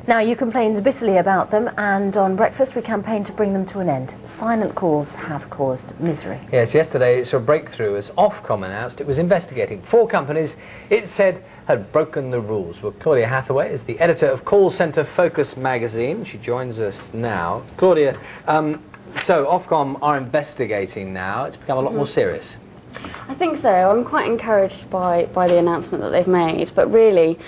Now, you complained bitterly about them, and on Breakfast we campaigned to bring them to an end. Silent calls have caused misery. Yes, yesterday it's a breakthrough as Ofcom announced it was investigating 4 companies it said had broken the rules. Well, Claudia Hathway is the editor of Call Centre Focus magazine. She joins us now. Claudia, so Ofcom are investigating now. It's become a lot more serious. I think so. I'm quite encouraged by the announcement that they've made, but really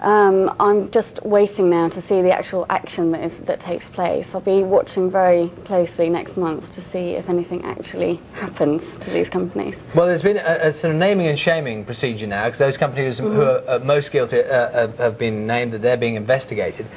I'm just waiting now to see the actual action that takes place. I'll be watching very closely next month to see if anything actually happens to these companies. Well, there's been a sort of naming and shaming procedure now, because those companies who are most guilty have been named, that they're being investigated.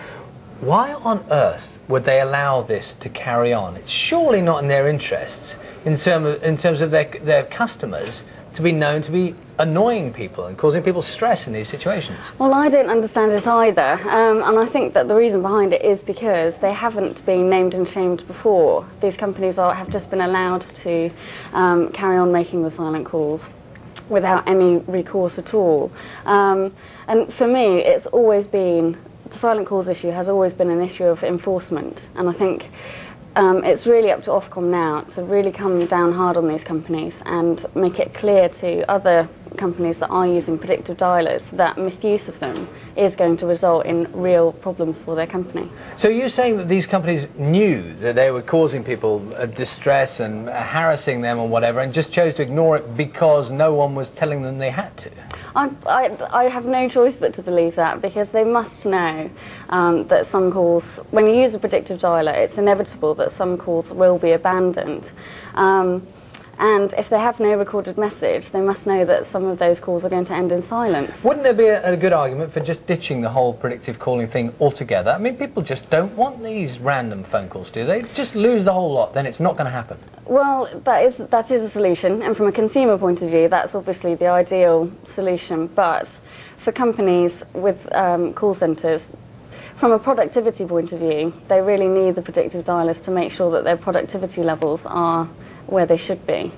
Why on earth would they allow this to carry on? It's surely not in their interests, in terms of their customers, to be known to be annoying people and causing people stress in these situations. Well, I don't understand it either, and I think that the reason behind it is because they haven't been named and shamed before. These companies have just been allowed to carry on making the silent calls without any recourse at all. And for me, it's always been, the silent calls issue has always been an issue of enforcement, and I think it's really up to Ofcom now to really come down hard on these companies and make it clear to other companies that are using predictive dialers that misuse of them is going to result in real problems for their company. So you're saying that these companies knew that they were causing people distress and harassing them or whatever, and just chose to ignore it because no one was telling them they had to? I have no choice but to believe that, because they must know that some calls, when you use a predictive dialer, it's inevitable that some calls will be abandoned. And if they have no recorded message, they must know that some of those calls are going to end in silence. Wouldn't there be a good argument for just ditching the whole predictive calling thing altogether? I mean, people just don't want these random phone calls, do they? Just lose the whole lot, then it's not going to happen. Well, that is a solution, and from a consumer point of view, that's obviously the ideal solution. But for companies with call centres, from a productivity point of view, they really need the predictive dialers to make sure that their productivity levels are where they should be.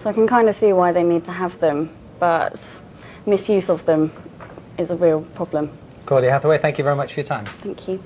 So I can kind of see why they need to have them, but misuse of them is a real problem. Claudia Hathway, thank you very much for your time. Thank you.